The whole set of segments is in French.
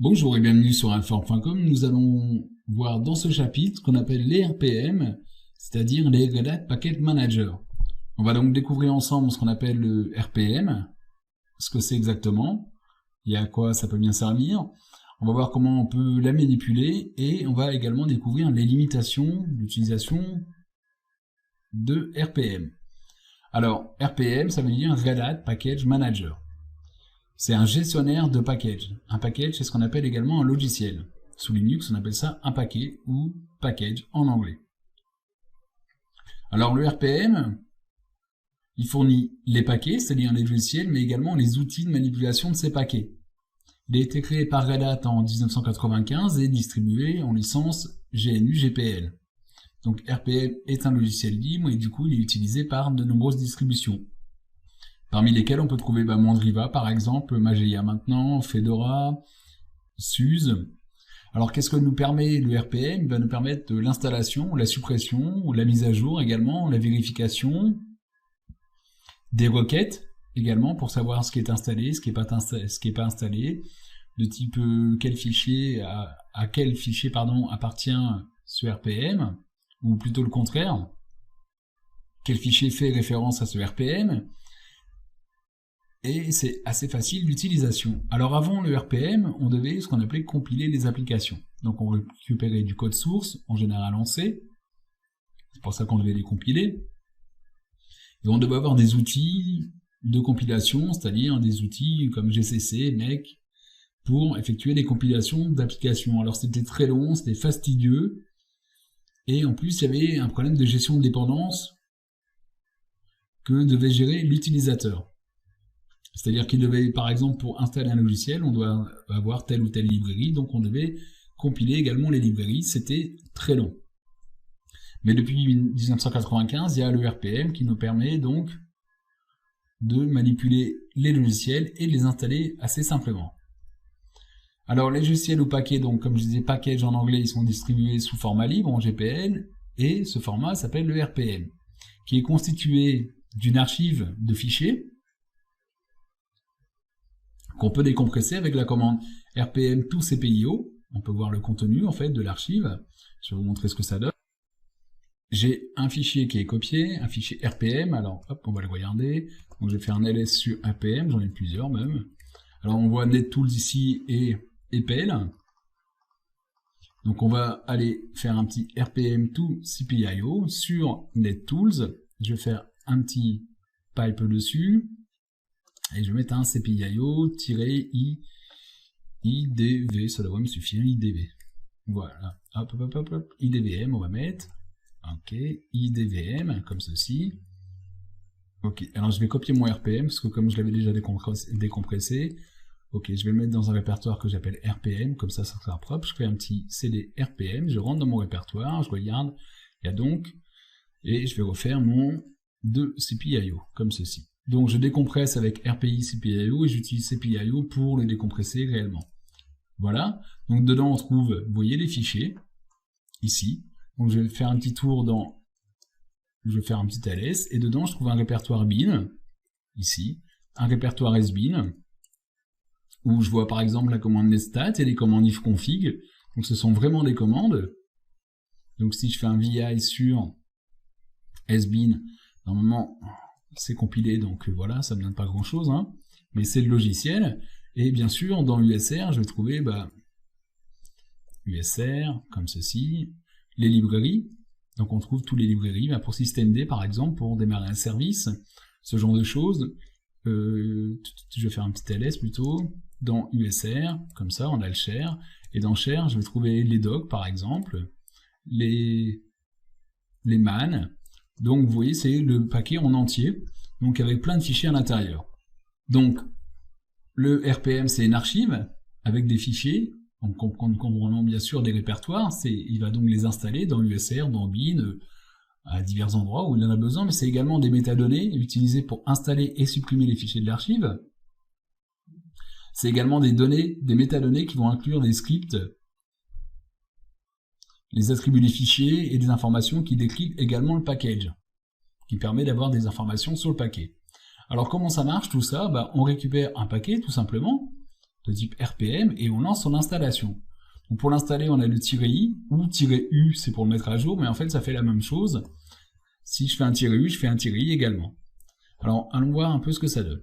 Bonjour et bienvenue sur Alform.com. Nous allons voir dans ce chapitre ce qu'on appelle les RPM, c'est-à-dire les Red Hat Package Manager. On va donc découvrir ensemble ce qu'on appelle le RPM, ce que c'est exactement, et à quoi ça peut bien servir. On va voir comment on peut la manipuler et on va également découvrir les limitations d'utilisation de RPM. Alors, RPM, ça veut dire Red Hat Package Manager. C'est un gestionnaire de package. Un package, c'est ce qu'on appelle également un logiciel. Sous Linux, on appelle ça un paquet ou package en anglais. Alors le RPM, il fournit les paquets, c'est-à-dire les logiciels, mais également les outils de manipulation de ces paquets. Il a été créé par Red Hat en 1995 et distribué en licence GNU-GPL. Donc RPM est un logiciel libre et du coup il est utilisé par de nombreuses distributions. Parmi lesquels on peut trouver Mandriva par exemple, Mageia maintenant, Fedora, SUSE. Alors qu'est-ce que nous permet le RPM? Il va nous permettre l'installation, la suppression, la mise à jour également, la vérification, des requêtes également pour savoir ce qui est installé, ce qui n'est pas installé, de type quel fichier à quel fichier appartient ce RPM, ou plutôt le contraire, quel fichier fait référence à ce RPM. Et c'est assez facile d'utilisation. Alors avant le RPM, on devait ce qu'on appelait compiler les applications. Donc on récupérait du code source, en général en C, c'est pour ça qu'on devait les compiler. Et on devait avoir des outils de compilation, c'est-à-dire des outils comme GCC, MEC, pour effectuer des compilations d'applications. Alors c'était très long, c'était fastidieux, et en plus il y avait un problème de gestion de dépendance que devait gérer l'utilisateur. C'est-à-dire qu'il devait, par exemple, pour installer un logiciel, on doit avoir telle ou telle librairie, donc on devait compiler également les librairies, c'était très long. Mais depuis 1995, il y a le RPM qui nous permet donc de manipuler les logiciels et de les installer assez simplement. Alors les logiciels ou paquets, donc comme je disais, package en anglais, ils sont distribués sous format libre en GPL, et ce format s'appelle le RPM, qui est constitué d'une archive de fichiers, qu'on peut décompresser avec la commande rpm to cpio. On peut voir le contenu en fait de l'archive. Je vais vous montrer ce que ça donne. J'ai un fichier qui est copié, un fichier rpm. Alors hop, on va le regarder. Donc je vais faire un ls sur rpm, j'en ai plusieurs même. Alors on voit NetTools ici et EPEL. Donc on va aller faire un petit rpm to cpio sur NetTools. Je vais faire un petit pipe dessus. Et je vais mettre un cpio-idv, ça devrait me suffire, idv. Voilà, hop, hop, hop, hop, idvm, on va mettre. Ok, idvm, comme ceci. Ok, alors je vais copier mon RPM, parce que comme je l'avais déjà décompressé, ok, je vais le mettre dans un répertoire que j'appelle RPM, comme ça sera propre. Je fais un petit cd RPM, je rentre dans mon répertoire, je regarde, il y a donc, et je vais refaire mon 2 cpio, comme ceci. Donc je décompresse avec RPI CPIO et j'utilise CPIO pour le décompresser réellement. Voilà, donc dedans on trouve, vous voyez les fichiers, ici. Donc je vais faire un petit tour dans, je vais faire un petit ls, et dedans je trouve un répertoire bin, ici, un répertoire sbin, où je vois par exemple la commande netstat et les commandes ifconfig, donc ce sont vraiment des commandes. Donc si je fais un vi sur sbin, normalement c'est compilé, donc voilà, ça ne me donne pas grand chose, hein, mais c'est le logiciel, et bien sûr, dans USR, je vais trouver USR, comme ceci, les librairies, donc on trouve toutes les librairies, pour systemd par exemple, pour démarrer un service, ce genre de choses, je vais faire un petit ls plutôt, dans USR, comme ça, on a le share, et dans share, je vais trouver les docs par exemple, les man. Donc vous voyez, c'est le paquet en entier, donc avec plein de fichiers à l'intérieur. Donc le RPM, c'est une archive avec des fichiers, en comprenant bien sûr des répertoires, il va donc les installer dans USR, dans bin, à divers endroits où il en a besoin, mais c'est également des métadonnées utilisées pour installer et supprimer les fichiers de l'archive. C'est également des données, des métadonnées qui vont inclure des scripts, les attributs des fichiers et des informations qui décrivent également le package, qui permet d'avoir des informations sur le paquet. Alors comment ça marche tout ça? On récupère un paquet tout simplement, de type RPM et on lance son installation. Donc pour l'installer, on a le "-i" ou "-u", c'est pour le mettre à jour, mais en fait ça fait la même chose. Si je fais un "-u", je fais un "-i" également. Alors allons voir un peu ce que ça donne.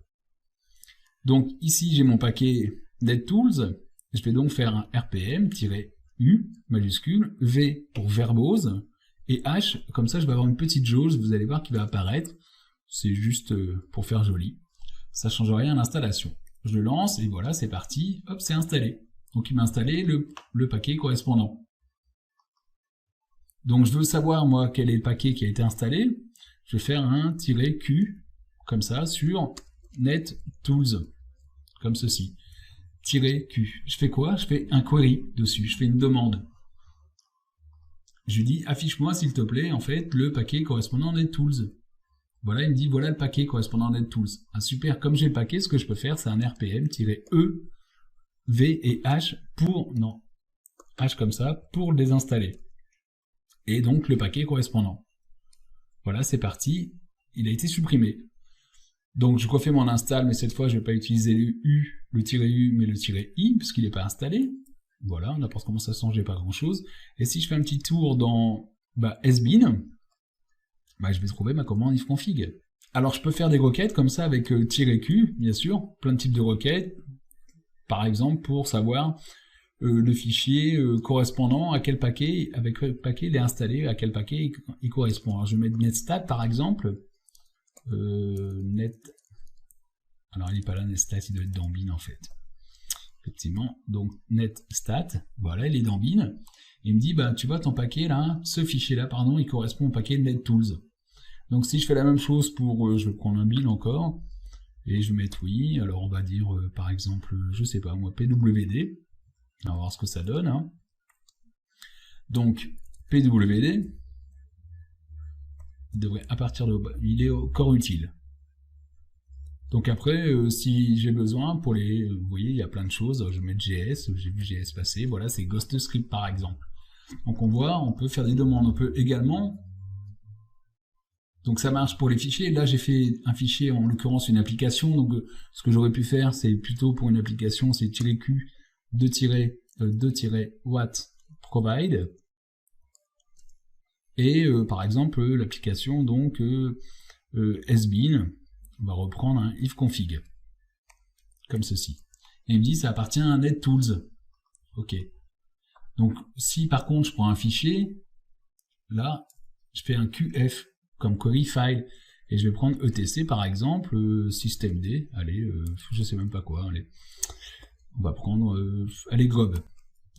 Donc ici j'ai mon paquet DevTools, je vais donc faire un RPM-U majuscule, V pour verbose, et H, comme ça je vais avoir une petite jauge, vous allez voir qui va apparaître, c'est juste pour faire joli, ça ne change rien à l'installation. Je le lance et voilà, c'est parti, hop, c'est installé. Donc il m'a installé le paquet correspondant. Donc je veux savoir moi quel est le paquet qui a été installé, je vais faire un "-q, comme ça, sur NetTools, comme ceci. "-q. Je fais quoi? Je fais un query dessus, je fais une demande. Je lui dis, affiche-moi s'il te plaît, en fait, le paquet correspondant à NetTools. Voilà, il me dit, voilà le paquet correspondant à NetTools. Ah super, comme j'ai le paquet, ce que je peux faire, c'est un RPM-E, V et H pour, non, H comme ça, pour le désinstaller. Et donc le paquet correspondant. Voilà, c'est parti, il a été supprimé. Donc je refais mon install, mais cette fois je ne vais pas utiliser le U, le "-u, mais le "-i", puisqu'il n'est pas installé. Voilà, n'importe comment ça change, pas grand chose. Et si je fais un petit tour dans sbin, je vais trouver ma commande ifconfig. Alors je peux faire des requêtes comme ça avec "-q, bien sûr, plein de types de requêtes. Par exemple pour savoir le fichier correspondant à quel paquet, avec quel paquet il est installé, à quel paquet il correspond. Alors je vais mettre netstat par exemple. Alors il n'est pas là, netstat, il doit être dans bin en fait. Effectivement, donc netstat, voilà, il est dans bin. Il me dit, tu vois ton paquet là, ce fichier là, pardon, il correspond au paquet de NetTools. Donc si je fais la même chose pour, je vais prendre un bin encore, et je vais mettre oui, alors on va dire par exemple, je sais pas moi, pwd, on va voir ce que ça donne. Hein. Donc pwd, il devrait à partir de, il est encore utile. Donc après, si j'ai besoin, pour les, vous voyez, il y a plein de choses, je vais mettre JS, j'ai vu JS passer, voilà, c'est GhostScript par exemple. Donc on voit, on peut faire des demandes, on peut également, donc ça marche pour les fichiers, là j'ai fait un fichier, en l'occurrence une application, donc ce que j'aurais pu faire, c'est plutôt pour une application, c'est "-q, 2-what provide, et par exemple l'application, donc sbin, on va reprendre un ifconfig, comme ceci. Et il me dit ça appartient à NetTools. Ok. Donc si par contre je prends un fichier, là je fais un qf comme query file et je vais prendre etc par exemple, systemd, allez, je sais même pas quoi, allez. On va prendre, allez glob.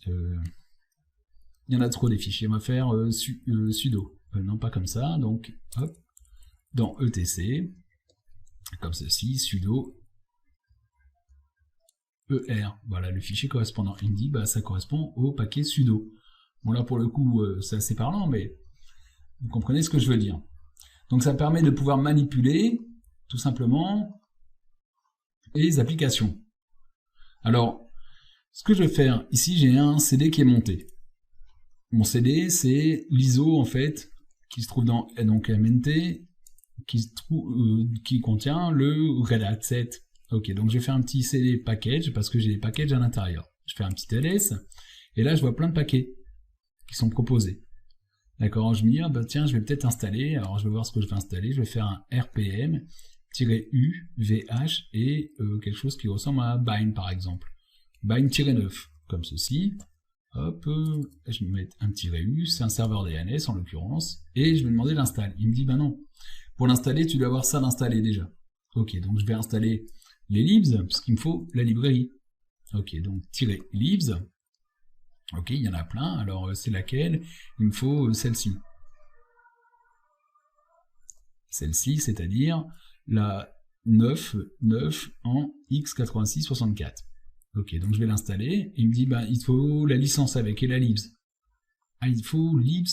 Il y en a trop des fichiers, on va faire sudo. Non pas comme ça, donc hop, dans etc. Comme ceci, sudo er, voilà le fichier correspondant. Il me dit ça correspond au paquet sudo. Bon là pour le coup c'est assez parlant, mais vous comprenez ce que je veux dire. Donc ça permet de pouvoir manipuler tout simplement les applications. Alors ce que je vais faire ici, j'ai un CD qui est monté. Mon CD c'est l'ISO en fait qui se trouve dans donc MNT qui contient le Red Hat 7. Ok, donc je vais faire un petit CD package parce que j'ai des packages à l'intérieur. Je fais un petit ls et là je vois plein de paquets qui sont proposés. D'accord, je me dis tiens, je vais peut-être installer. Alors je vais voir ce que je vais installer. Je vais faire un RPM-U VH et quelque chose qui ressemble à bind par exemple. Bind-9 comme ceci. Hop, je vais mettre un "-u, c'est un serveur DNS en l'occurrence, et je vais demander l'install. Il me dit non. Pour l'installer, tu dois avoir ça d'installé déjà. Ok, donc je vais installer les libs, parce qu'il me faut la librairie. Ok, donc -libs. Ok, il y en a plein, alors c'est laquelle? Il me faut celle-ci. Celle-ci, c'est-à-dire la 9 en x86-64. Ok, donc je vais l'installer. Il me dit, il faut la licence avec et la libs. Ah, il faut libs,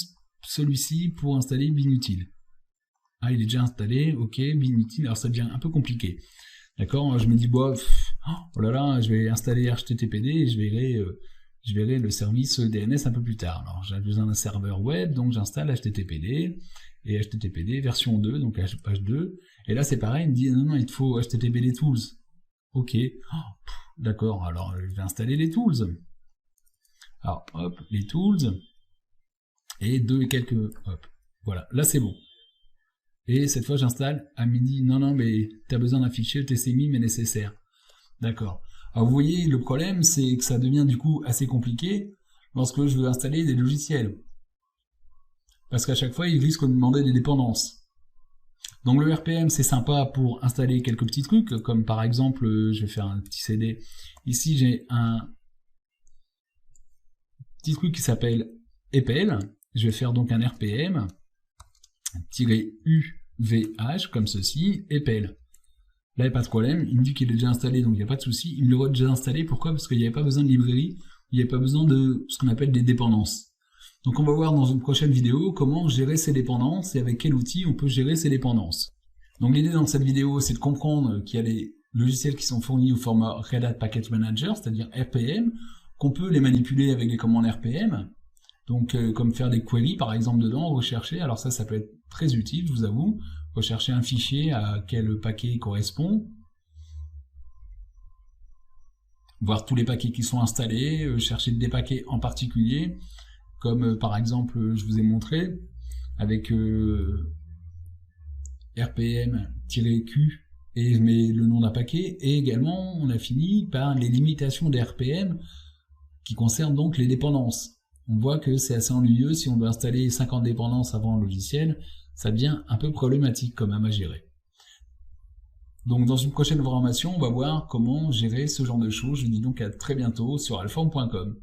celui-ci, pour installer binutile. Ah, il est déjà installé, ok, binutile, alors ça devient un peu compliqué. D'accord, je me dis, oh là là, je vais installer HTTPD et je verrai le service DNS un peu plus tard. Alors, j'ai besoin d'un serveur web, donc j'installe HTTPD, et HTTPD version 2, donc H2, et là c'est pareil, il me dit, non, il te faut HTTPD Tools. Ok, D'accord, alors je vais installer les tools. Alors, hop, les tools. Et 2 et quelques, hop. Voilà, là c'est bon. Et cette fois j'installe, elle me dit non mais tu as besoin d'un fichier TCMI mais nécessaire. D'accord. Alors vous voyez, le problème c'est que ça devient du coup assez compliqué lorsque je veux installer des logiciels. Parce qu'à chaque fois il risque de me demander des dépendances. Donc le RPM c'est sympa pour installer quelques petits trucs, comme par exemple, je vais faire un petit CD. Ici j'ai un petit truc qui s'appelle EPEL. Je vais faire donc un RPM -UVH comme ceci, EPEL. Là, il n'y a pas de problème, il me dit qu'il est déjà installé, donc il n'y a pas de souci. Il me l'aura déjà installé, pourquoi? Parce qu'il n'y avait pas besoin de librairie, il n'y avait pas besoin de ce qu'on appelle des dépendances. Donc on va voir dans une prochaine vidéo comment gérer ces dépendances et avec quel outil on peut gérer ces dépendances. Donc l'idée dans cette vidéo, c'est de comprendre qu'il y a des logiciels qui sont fournis au format Red Hat Package Manager, c'est-à-dire RPM, qu'on peut les manipuler avec les commandes RPM. Donc comme faire des queries par exemple dedans, rechercher, alors ça peut être très utile, je vous avoue, rechercher un fichier à quel paquet correspond, voir tous les paquets qui sont installés, chercher des paquets en particulier, comme par exemple je vous ai montré avec RPM-Q et je mets le nom d'un paquet, et également on a fini par les limitations des RPM qui concernent donc les dépendances. On voit que c'est assez ennuyeux, si on doit installer 50 dépendances avant un logiciel, ça devient un peu problématique quand même à gérer. Donc dans une prochaine formation, on va voir comment gérer ce genre de choses. Je vous dis donc à très bientôt sur alform.com.